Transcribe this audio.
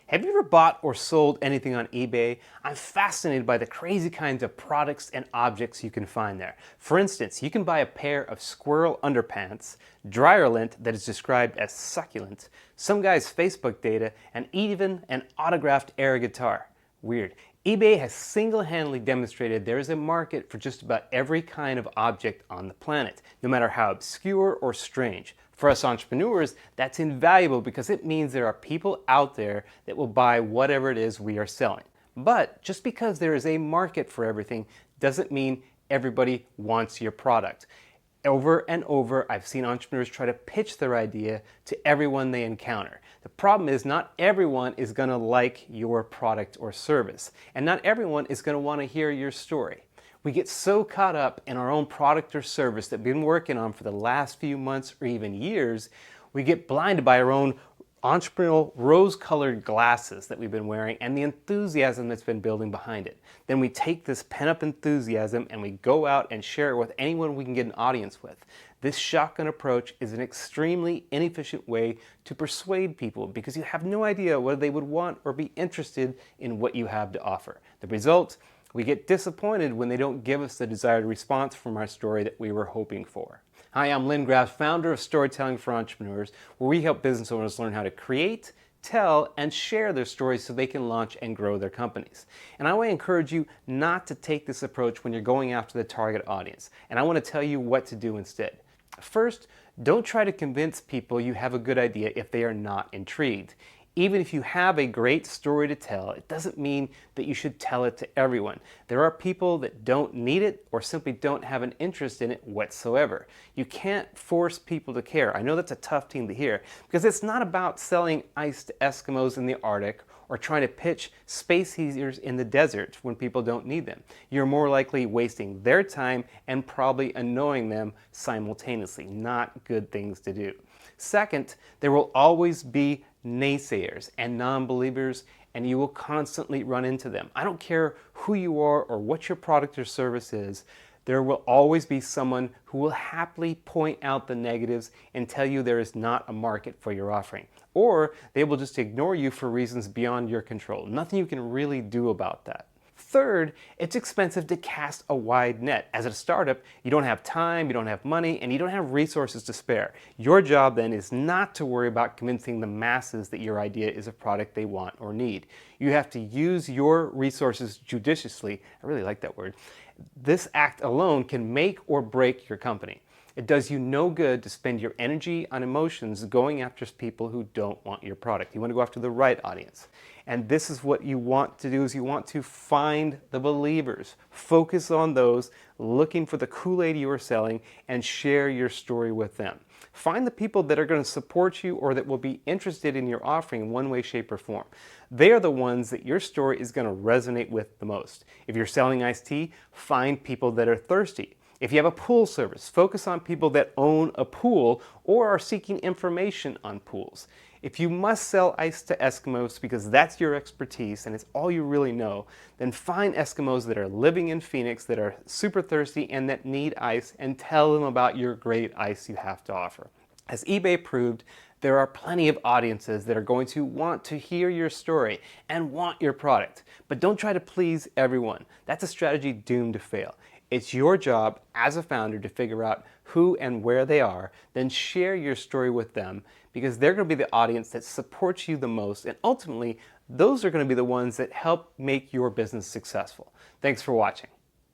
Have you ever bought or sold anything on eBay? I'm fascinated by the crazy kinds of products and objects you can find there. For instance, you can buy a pair of squirrel underpants, dryer lint that is described as succulent, some guy's Facebook data, and even an autographed air guitar. Weird. eBay has single-handedly demonstrated there is a market for just about every kind of object on the planet, no matter how obscure or strange. For us entrepreneurs, that's invaluable because it means there are people out there that will buy whatever it is we are selling. But just because there is a market for everything doesn't mean everybody wants your product. Over and over, I've seen entrepreneurs try to pitch their idea to everyone they encounter. The problem is not everyone is going to like your product or service, and not everyone is going to want to hear your story. We get so caught up in our own product or service that we've been working on for the last few months or even years, we get blinded by our own entrepreneurial rose-colored glasses that we've been wearing and the enthusiasm that's been building behind it. Then we take this pent-up enthusiasm and we go out and share it with anyone we can get an audience with. This shotgun approach is an extremely inefficient way to persuade people because you have no idea whether they would want or be interested in what you have to offer. The result? We get disappointed when they don't give us the desired response from our story that we were hoping for. Hi, I'm Lynn Graff, founder of Storytelling for Entrepreneurs, where we help business owners learn how to create, tell, and share their stories so they can launch and grow their companies. And I want to encourage you not to take this approach when you're going after the target audience. And I want to tell you what to do instead. First, don't try to convince people you have a good idea if they are not intrigued. Even if you have a great story to tell, it doesn't mean that you should tell it to everyone. There are people that don't need it or simply don't have an interest in it whatsoever. You can't force people to care. I know that's a tough thing to hear because it's not about selling ice to Eskimos in the Arctic or trying to pitch space heaters in the desert when people don't need them. You're more likely wasting their time and probably annoying them simultaneously. Not good things to do. Second, there will always be naysayers and non-believers, and you will constantly run into them. I don't care who you are or what your product or service is, there will always be someone who will happily point out the negatives and tell you there is not a market for your offering. Or they will just ignore you for reasons beyond your control. Nothing you can really do about that. Third, it's expensive to cast a wide net. As a startup, you don't have time, you don't have money, and you don't have resources to spare. Your job then is not to worry about convincing the masses that your idea is a product they want or need. You have to use your resources judiciously. I really like that word. This act alone can make or break your company. It does you no good to spend your energy on emotions going after people who don't want your product. You want to go after the right audience. And this is what you want to do, is you want to find the believers. Focus on those looking for the Kool-Aid you are selling and share your story with them. Find the people that are going to support you or that will be interested in your offering in one way, shape, or form. They are the ones that your story is going to resonate with the most. If you're selling iced tea, find people that are thirsty. If you have a pool service, focus on people that own a pool or are seeking information on pools. If you must sell ice to Eskimos because that's your expertise and it's all you really know, then find Eskimos that are living in Phoenix that are super thirsty and that need ice and tell them about your great ice you have to offer. As eBay proved, there are plenty of audiences that are going to want to hear your story and want your product. But don't try to please everyone. That's a strategy doomed to fail. It's your job as a founder to figure out who and where they are, then share your story with them because they're going to be the audience that supports you the most, and ultimately, those are going to be the ones that help make your business successful. Thanks for watching.